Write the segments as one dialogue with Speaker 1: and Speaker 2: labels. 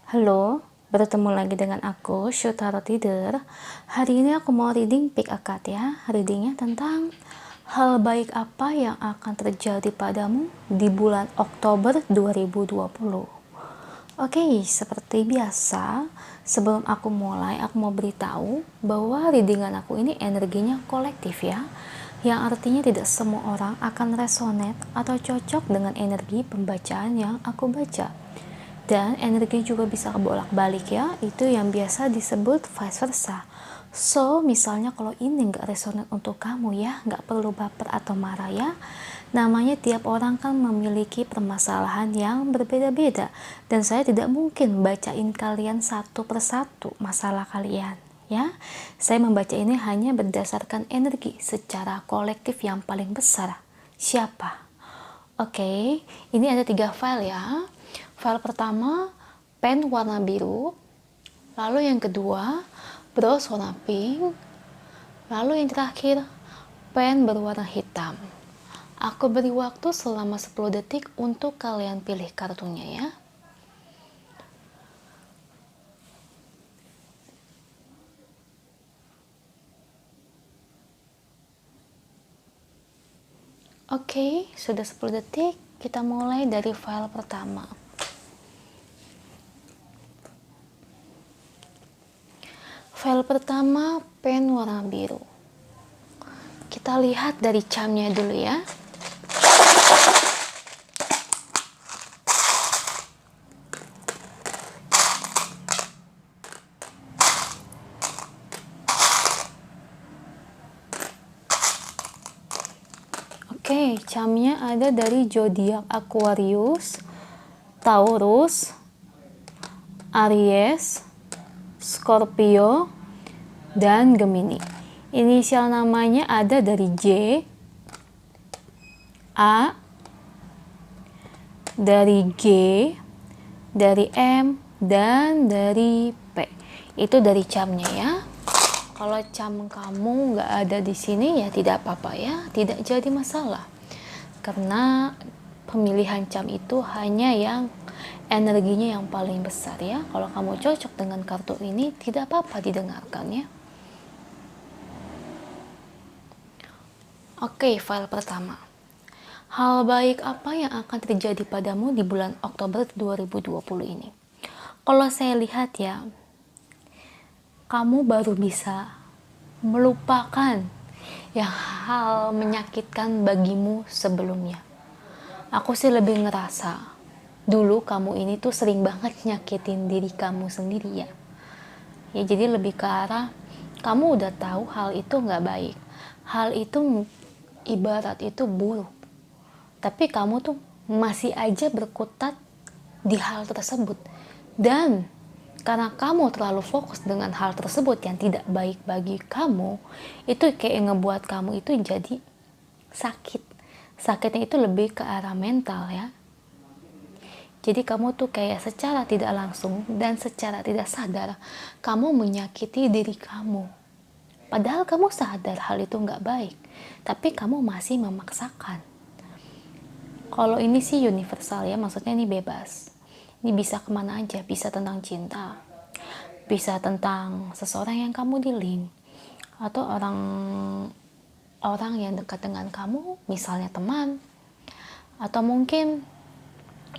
Speaker 1: Halo, bertemu lagi dengan aku, Shutaro Tider. Hari ini aku mau reading pick a card ya. Readingnya tentang hal baik apa yang akan terjadi padamu di bulan Oktober 2020. Oke, seperti biasa, sebelum aku mulai, aku mau beritahu bahwa readingan aku ini energinya kolektif ya. Yang artinya tidak semua orang akan resonate atau cocok dengan energi pembacaan yang aku baca. Dan energi juga bisa kebolak-balik ya, itu yang biasa disebut vice versa. So, misalnya kalau ini nggak resonate untuk kamu ya, nggak perlu baper atau marah ya. Namanya tiap orang kan memiliki permasalahan yang berbeda-beda. Dan saya tidak mungkin bacain kalian satu persatu masalah kalian. Ya, saya membaca ini hanya berdasarkan energi secara kolektif yang paling besar. Siapa? Oke, ini ada 3 file ya. File pertama, pen warna biru. Lalu yang kedua, brush warna pink. Lalu yang terakhir, pen berwarna hitam. Aku beri waktu selama 10 detik untuk kalian pilih kartunya ya. Oke, sudah 10 detik. Kita mulai dari file pertama. File pertama, pen warna biru. Kita lihat dari camnya dulu ya. Oke, camnya ada dari zodiak Aquarius, Taurus, Aries, Scorpio, dan Gemini. Inisial namanya ada dari J, A, dari G, dari M, dan dari P. Itu dari camnya ya. Kalau cam kamu nggak ada di sini ya tidak apa-apa ya, tidak jadi masalah. Karena pemilihan cam itu hanya yang energinya yang paling besar ya. Kalau kamu cocok dengan kartu ini tidak apa-apa didengarkan ya. Oke, file pertama. Hal baik apa yang akan terjadi padamu di bulan Oktober 2020 ini? Kalau saya lihat ya, kamu baru bisa melupakan yang hal menyakitkan bagimu sebelumnya. Aku sih lebih ngerasa dulu kamu ini tuh sering banget nyakitin diri kamu sendiri ya. Ya jadi lebih ke arah kamu udah tahu hal itu nggak baik. Hal itu ibarat itu buruk. Tapi kamu tuh masih aja berkutat di hal tersebut. Dan karena kamu terlalu fokus dengan hal tersebut yang tidak baik bagi kamu, itu kayak ngebuat kamu itu jadi sakit. Sakitnya itu lebih ke arah mental ya. Jadi kamu tuh kayak secara tidak langsung dan secara tidak sadar, kamu menyakiti diri kamu. Padahal kamu sadar hal itu nggak baik, tapi kamu masih memaksakan. Kalau ini sih universal ya, maksudnya ini bebas. Ini bisa kemana aja, bisa tentang cinta, bisa tentang seseorang yang kamu dealing, atau orang yang dekat dengan kamu, misalnya teman, atau mungkin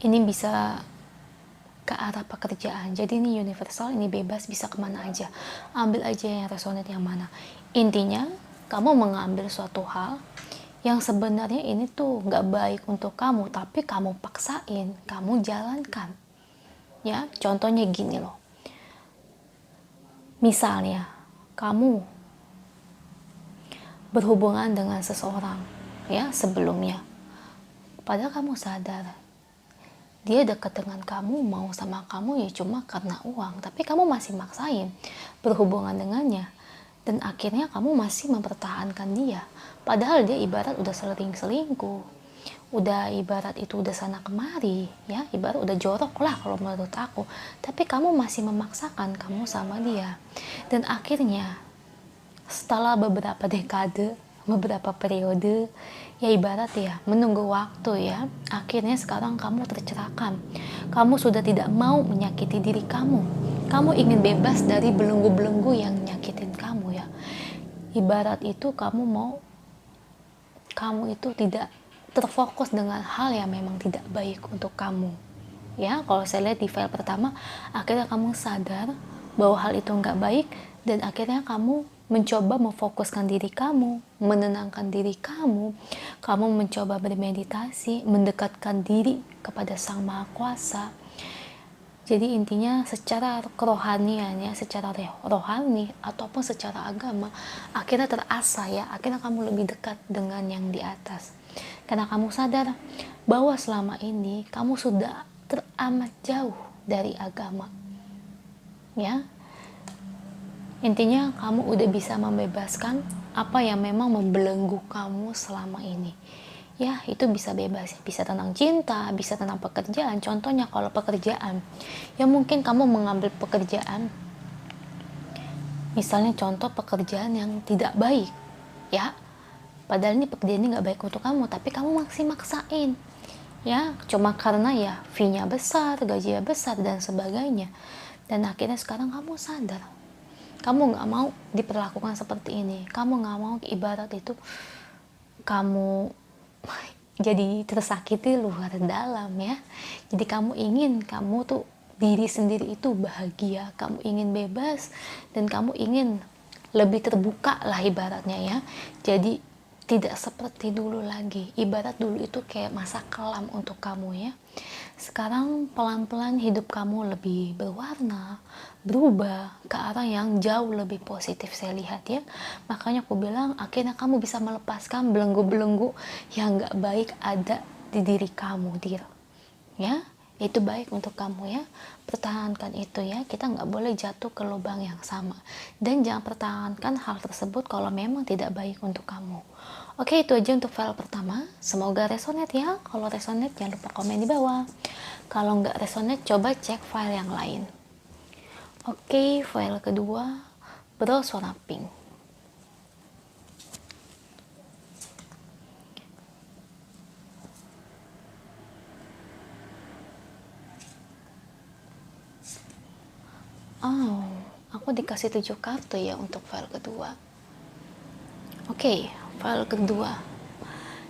Speaker 1: ini bisa ke arah pekerjaan. Jadi ini universal, ini bebas, bisa kemana aja. Ambil aja yang resonate yang mana. Intinya, kamu mengambil suatu hal yang sebenarnya ini tuh nggak baik untuk kamu, tapi kamu paksain, kamu jalankan. Ya, contohnya gini loh. Misalnya, kamu berhubungan dengan seseorang, ya sebelumnya. Padahal kamu sadar, dia dekat dengan kamu, mau sama kamu ya cuma karena uang, tapi kamu masih maksain berhubungan dengannya. Dan akhirnya kamu masih mempertahankan dia. Padahal dia ibarat udah selingkuh. Udah ibarat itu udah sana kemari ya, ibarat udah jorok lah kalau menurut aku, tapi kamu masih memaksakan kamu sama dia. Dan akhirnya setelah beberapa dekade, beberapa periode, ya ibarat ya menunggu waktu ya, akhirnya sekarang kamu tercerahkan, Kamu sudah tidak mau menyakiti diri kamu. Kamu ingin bebas dari belenggu-belenggu yang nyakitin kamu ya. Ibarat itu kamu itu tidak terfokus dengan hal yang memang tidak baik untuk kamu. Ya, kalau saya lihat di file pertama, akhirnya kamu sadar bahwa hal itu nggak baik, dan akhirnya kamu mencoba memfokuskan diri kamu, menenangkan diri kamu mencoba bermeditasi, mendekatkan diri kepada Sang Maha Kuasa. Jadi intinya secara kerohanian ya, secara rohani ataupun secara agama, akhirnya terasa ya, akhirnya kamu lebih dekat dengan yang di atas. Karena kamu sadar bahwa selama ini kamu sudah teramat jauh dari agama. Ya. Intinya kamu udah bisa membebaskan apa yang memang membelenggu kamu selama ini. Ya, itu bisa bebas, bisa tentang cinta, bisa tentang pekerjaan. Contohnya kalau pekerjaan, ya mungkin kamu mengambil pekerjaan, misalnya contoh pekerjaan yang tidak baik, ya. Padahal ini pekerjaan ini nggak baik untuk kamu, tapi kamu masih maksain, ya. Cuma karena ya fee-nya besar, gajinya besar dan sebagainya. Dan akhirnya sekarang kamu sadar, kamu nggak mau diperlakukan seperti ini. Kamu nggak mau ibarat itu kamu jadi tersakiti luar dalam ya. Jadi kamu ingin kamu tuh diri sendiri itu bahagia, kamu ingin bebas, dan kamu ingin lebih terbuka lah ibaratnya ya. Jadi tidak seperti dulu lagi. Ibarat dulu itu kayak masa kelam untuk kamu ya. Sekarang pelan-pelan hidup kamu lebih berwarna, berubah ke arah yang jauh lebih positif saya lihat ya. Makanya aku bilang akhirnya kamu bisa melepaskan belenggu-belenggu yang gak baik ada di diri kamu, Dir. Ya, itu baik untuk kamu ya. Pertahankan itu ya. Kita nggak boleh jatuh ke lubang yang sama. Dan jangan pertahankan hal tersebut kalau memang tidak baik untuk kamu. Oke, itu aja untuk file pertama. Semoga resonate ya. Kalau resonate jangan lupa komen di bawah. Kalau nggak resonate coba cek file yang lain. Oke, file kedua, bersuara pink. Oh, aku dikasih 7 kartu ya untuk file kedua. Oke, file kedua.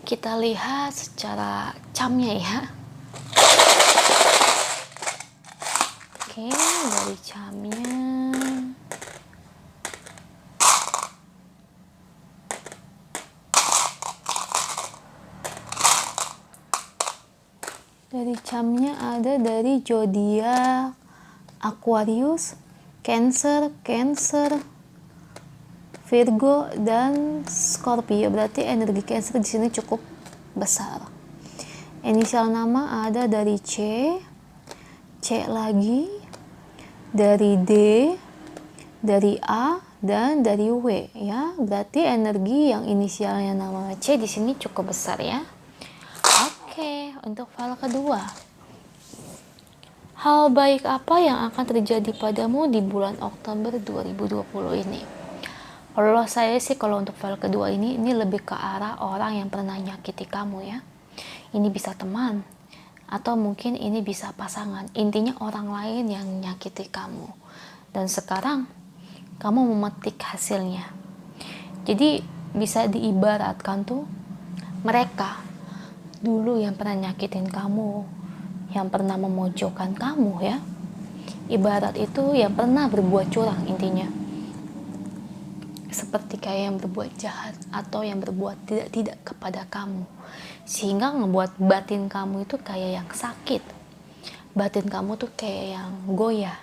Speaker 1: Kita lihat secara camnya ya. Oke, dari camnya. Dari camnya ada dari zodiak Aquarius, Cancer, Virgo dan Scorpio. Berarti energi Cancer di sini cukup besar. Inisial nama ada dari C lagi, dari D, dari A dan dari W ya. Berarti energi yang inisialnya nama C di sini cukup besar ya. Oke, untuk file kedua. Hal baik apa yang akan terjadi padamu di bulan Oktober 2020 ini? Kalau saya sih kalau untuk file kedua ini lebih ke arah orang yang pernah nyakiti kamu ya. Ini bisa teman atau mungkin ini bisa pasangan. Intinya orang lain yang nyakiti kamu. Dan sekarang kamu memetik hasilnya. Jadi bisa diibaratkan tuh mereka dulu yang pernah nyakitin kamu, yang pernah memojokkan kamu ya. Ibarat itu yang pernah berbuat curang intinya. Seperti kayak yang berbuat jahat atau yang berbuat tidak kepada kamu, sehingga ngebuat batin kamu itu kayak yang sakit, batin kamu tuh kayak yang goyah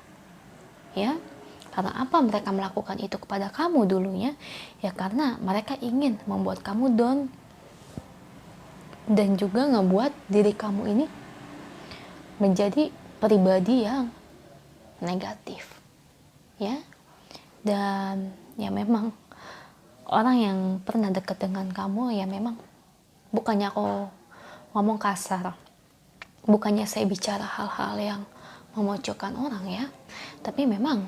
Speaker 1: ya. Karena apa mereka melakukan itu kepada kamu dulunya? Ya karena mereka ingin membuat kamu down dan juga ngebuat diri kamu ini menjadi pribadi yang negatif ya. Dan ya memang orang yang pernah dekat dengan kamu ya memang, bukannya aku ngomong kasar, bukannya saya bicara hal-hal yang memojokkan orang ya, tapi memang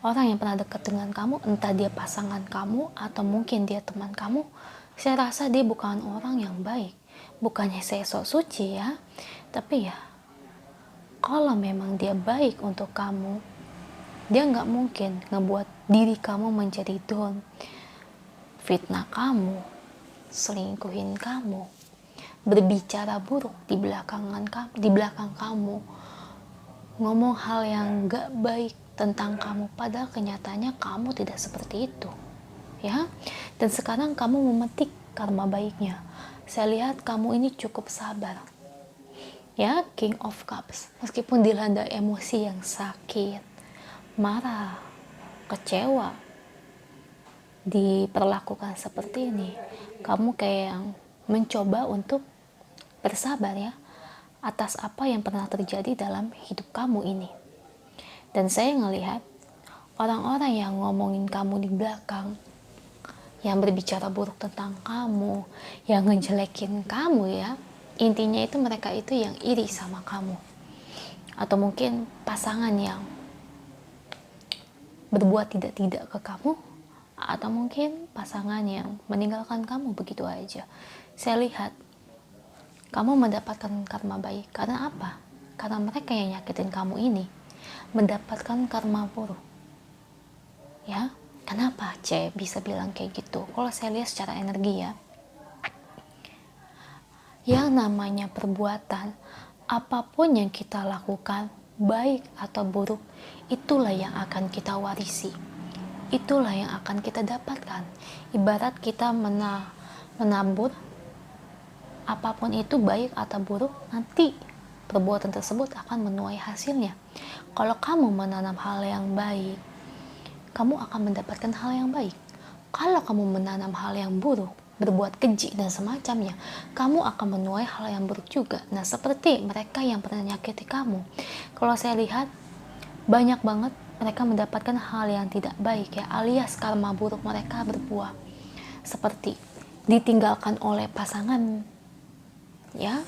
Speaker 1: orang yang pernah dekat dengan kamu, entah dia pasangan kamu atau mungkin dia teman kamu, saya rasa dia bukan orang yang baik. Bukannya saya sok suci ya, tapi ya Kalau memang dia baik untuk kamu, dia nggak mungkin ngebuat diri kamu menjadi down, fitnah kamu, selingkuhin kamu, berbicara buruk di belakang kamu, ngomong hal yang nggak baik tentang kamu, padahal kenyataannya kamu tidak seperti itu, ya. Dan sekarang kamu memetik karma baiknya. Saya lihat kamu ini cukup sabar, ya, King of Cups. Meskipun dilanda emosi yang sakit, marah, kecewa, diperlakukan seperti ini, kamu kayak yang mencoba untuk bersabar, ya, atas apa yang pernah terjadi dalam hidup kamu ini. Dan saya ngelihat orang-orang yang ngomongin kamu di belakang, yang berbicara buruk tentang kamu, yang ngejelekin kamu, ya, intinya itu mereka itu yang iri sama kamu. Atau mungkin pasangan yang berbuat tidak-tidak ke kamu, atau mungkin pasangan yang meninggalkan kamu begitu aja. Saya lihat kamu mendapatkan karma baik. Karena apa? Karena mereka yang nyakitin kamu ini mendapatkan karma buruk, ya. Kenapa C bisa bilang kayak gitu? Kalau saya lihat secara energi, ya, yang namanya perbuatan, apapun yang kita lakukan, baik atau buruk, itulah yang akan kita warisi, itulah yang akan kita dapatkan. Ibarat kita menabur, apapun itu baik atau buruk, nanti perbuatan tersebut akan menuai hasilnya. Kalau kamu menanam hal yang baik, kamu akan mendapatkan hal yang baik. Kalau kamu menanam hal yang buruk, berbuat keji dan semacamnya, kamu akan menuai hal yang buruk juga. Nah, seperti mereka yang pernah nyakiti kamu, kalau saya lihat banyak banget mereka mendapatkan hal yang tidak baik, ya, alias karma buruk mereka berbuah. Seperti ditinggalkan oleh pasangan, ya,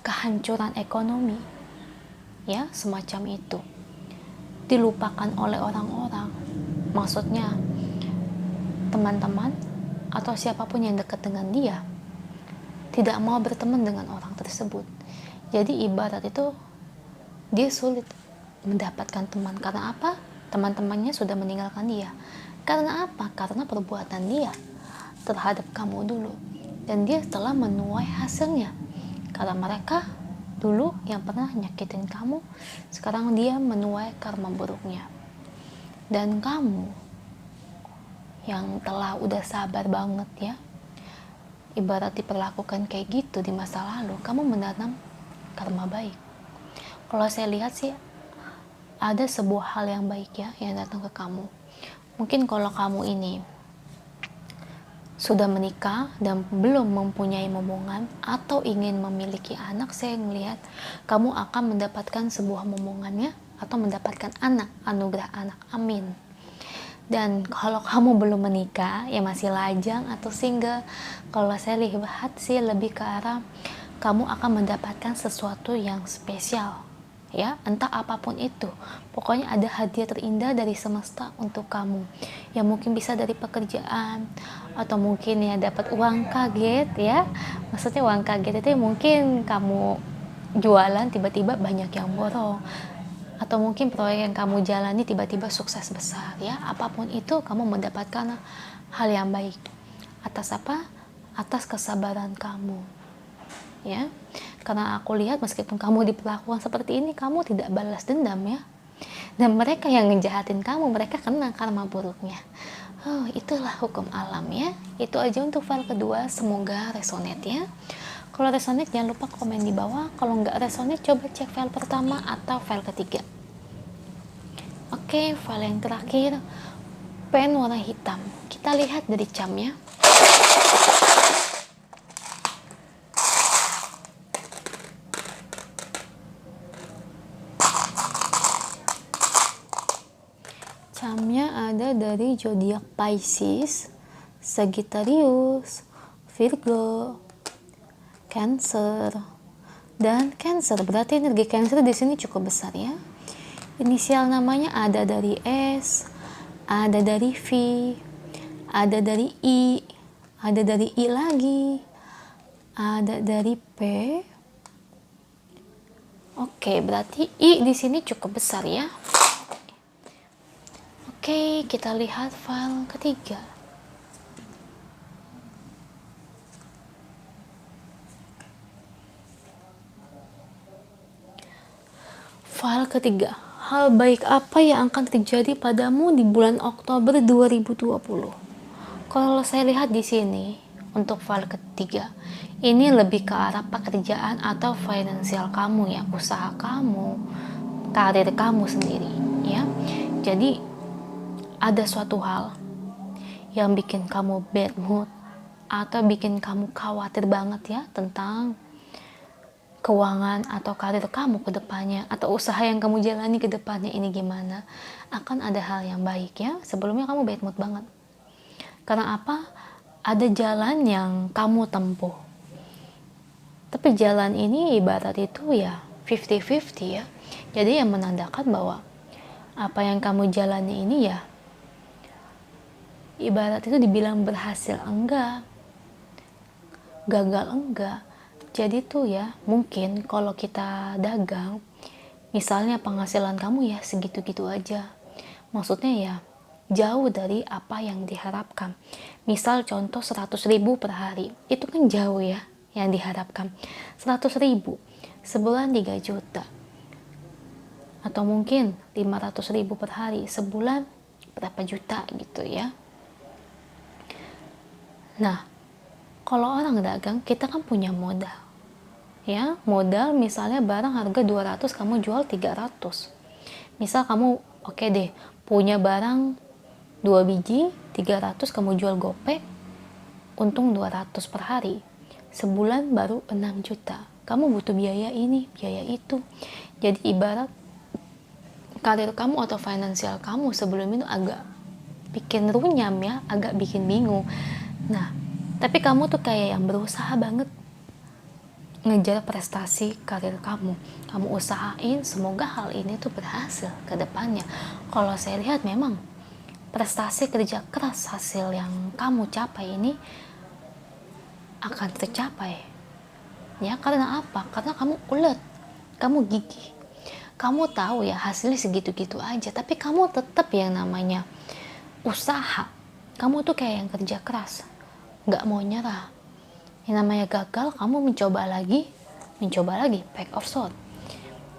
Speaker 1: kehancuran ekonomi, ya, semacam itu. Dilupakan oleh orang-orang, maksudnya teman-teman atau siapapun yang dekat dengan dia tidak mau berteman dengan orang tersebut. Jadi ibarat itu dia sulit mendapatkan teman. Karena apa? Teman-temannya sudah meninggalkan dia. Karena apa? Karena perbuatan dia terhadap kamu dulu, dan dia telah menuai hasilnya. Karena mereka dulu yang pernah nyakitin kamu, sekarang dia menuai karma buruknya. Dan kamu yang telah udah sabar banget, ya, ibarat diperlakukan kayak gitu di masa lalu, kamu menanam karma baik. Kalau saya lihat sih ada sebuah hal yang baik, ya, yang datang ke kamu. Mungkin kalau kamu ini sudah menikah dan belum mempunyai momongan atau ingin memiliki anak, saya melihat kamu akan mendapatkan sebuah momongannya atau mendapatkan anak, anugerah anak, amin. Dan kalau kamu belum menikah, ya, masih lajang atau single, kalau saya lihat sih lebih ke arah kamu akan mendapatkan sesuatu yang spesial, ya, entah apapun itu. Pokoknya ada hadiah terindah dari semesta untuk kamu, ya, mungkin bisa dari pekerjaan, atau mungkin ya dapat uang kaget, ya. Maksudnya uang kaget itu mungkin kamu jualan tiba-tiba banyak yang borong, atau mungkin proyek yang kamu jalani tiba-tiba sukses besar, ya. Apapun itu kamu mendapatkan hal yang baik. Atas apa? Atas kesabaran kamu, ya. Karena aku lihat meskipun kamu diperlakukan seperti ini, kamu tidak balas dendam, ya. Dan mereka yang ngejahatin kamu, mereka kena karma buruknya. Oh, itulah hukum alam, ya. Itu aja untuk file kedua, semoga resonate, ya. Kalau resonate jangan lupa komen di bawah. Kalau nggak resonate coba cek file pertama atau file ketiga. Oke, file yang terakhir, pen warna hitam. Kita lihat dari camnya. Camnya ada dari zodiak Pisces, Sagittarius, Virgo, Cancer, dan Cancer. Berarti energi Cancer di sini cukup besar, ya. Inisial namanya ada dari S, ada dari V, ada dari I, ada dari I lagi, ada dari P. Oke, berarti I di sini cukup besar ya. Oke, kita lihat file ketiga. File ketiga. Hal baik apa yang akan terjadi padamu di bulan Oktober 2020? Kalau saya lihat di sini untuk file ketiga, ini lebih ke arah pekerjaan atau finansial kamu ya, usaha kamu, karir kamu sendiri ya. Jadi ada suatu hal yang bikin kamu bad mood atau bikin kamu khawatir banget ya tentang keuangan atau karir kamu ke depannya atau usaha yang kamu jalani ke depannya ini gimana, akan ada hal yang baik ya. Sebelumnya kamu bad mood banget. Karena apa? Ada jalan yang kamu tempuh. Tapi jalan ini ibarat itu ya 50-50 ya. Jadi yang menandakan bahwa apa yang kamu jalani ini ya ibarat itu dibilang berhasil enggak, gagal enggak. Jadi tuh ya, mungkin kalau kita dagang, misalnya penghasilan kamu ya segitu-gitu aja. Maksudnya ya, jauh dari apa yang diharapkan. Misal contoh 100.000 per hari, itu kan jauh ya yang diharapkan. 100.000, sebulan 3 juta. Atau mungkin 500.000 per hari, sebulan berapa juta gitu ya. Nah, kalau orang dagang, kita kan punya modal. Ya, modal misalnya barang harga 200 kamu jual 300. Misal kamu oke deh, punya barang 2 biji 300 kamu jual gopek, untung 200 per hari. Sebulan baru 6 juta. Kamu butuh biaya ini, biaya itu. Jadi ibarat karir kamu atau finansial kamu sebelum itu agak bikin runyam ya, agak bikin bingung. Nah, tapi kamu tuh kayak yang berusaha banget ngejar prestasi karir kamu usahain, semoga hal ini tuh berhasil ke depannya. Kalau saya lihat memang prestasi kerja keras hasil yang kamu capai ini akan tercapai ya. Karena apa? Karena kamu ulet, kamu gigih, kamu tahu ya hasilnya segitu-gitu aja, tapi kamu tetap yang namanya usaha. Kamu tuh kayak yang kerja keras, nggak mau nyerah. Yang namanya gagal, kamu mencoba lagi, back of sword.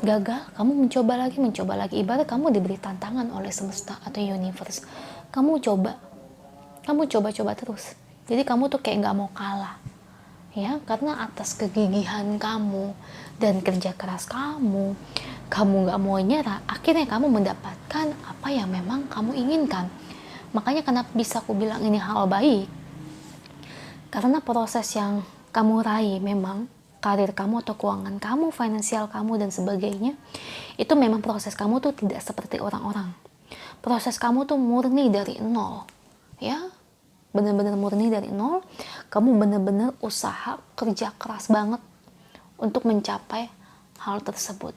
Speaker 1: Gagal, kamu mencoba lagi. Ibarat kamu diberi tantangan oleh semesta atau universe. Kamu coba terus. Jadi kamu tuh kayak nggak mau kalah, ya, karena atas kegigihan kamu dan kerja keras kamu nggak mau nyerah. Akhirnya kamu mendapatkan apa yang memang kamu inginkan. Makanya kenapa bisa aku bilang ini hal baik? Karena proses yang kamu raih memang karir kamu atau keuangan kamu, finansial kamu dan sebagainya, itu memang proses kamu tuh tidak seperti orang-orang. Proses kamu tuh murni dari nol, ya, benar-benar murni dari nol. Kamu benar-benar usaha kerja keras banget untuk mencapai hal tersebut.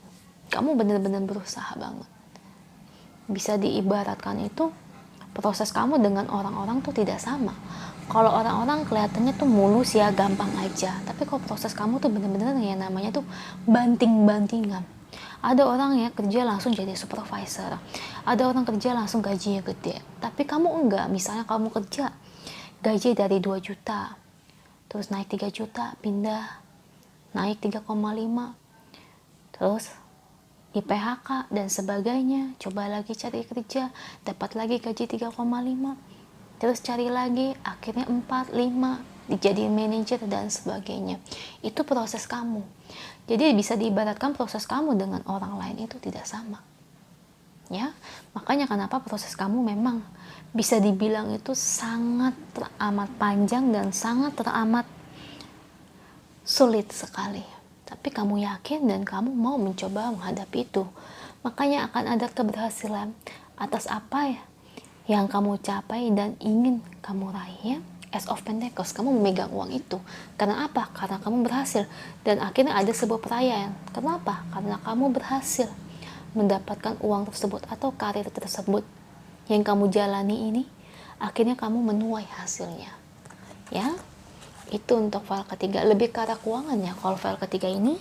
Speaker 1: Kamu benar-benar berusaha banget. Bisa diibaratkan itu proses kamu dengan orang-orang tuh tidak sama. Kalau orang-orang kelihatannya tuh mulus ya, gampang aja. Tapi kalau proses kamu tuh bener-bener yang namanya tuh banting-bantingan. Ada orang ya kerja langsung jadi supervisor. Ada orang kerja langsung gajinya gede. Tapi kamu enggak. Misalnya kamu kerja gaji dari 2 juta. Terus naik 3 juta, pindah. Naik 3,5. Terus di PHK dan sebagainya, coba lagi cari kerja, dapat lagi gaji 3,5, terus cari lagi, akhirnya 4, 5, dijadiin manajer dan sebagainya. Itu proses kamu. Jadi bisa diibaratkan proses kamu dengan orang lain itu tidak sama. Ya, makanya kenapa proses kamu memang bisa dibilang itu sangat teramat panjang dan sangat teramat sulit sekali. Tapi kamu yakin dan kamu mau mencoba menghadapi itu, makanya akan ada keberhasilan atas apa ya yang kamu capai dan ingin kamu raih ya. As of Pentecost, kamu memegang uang itu. Karena apa? Karena kamu berhasil. Dan akhirnya ada sebuah perayaan. Kenapa? Karena kamu berhasil mendapatkan uang tersebut atau karir tersebut yang kamu jalani ini. Akhirnya kamu menuai hasilnya. Ya, Itu untuk file ketiga, lebih ke arah keuangan ya kalau file ketiga ini.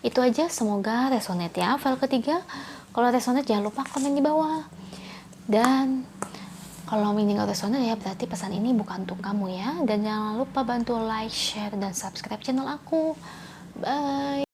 Speaker 1: Itu aja, semoga resonate ya file ketiga. Kalau resonate jangan lupa komen di bawah. Dan kalau ini nggak resonate ya berarti pesan ini bukan untuk kamu ya. Dan jangan lupa bantu like, share, dan subscribe channel aku. Bye.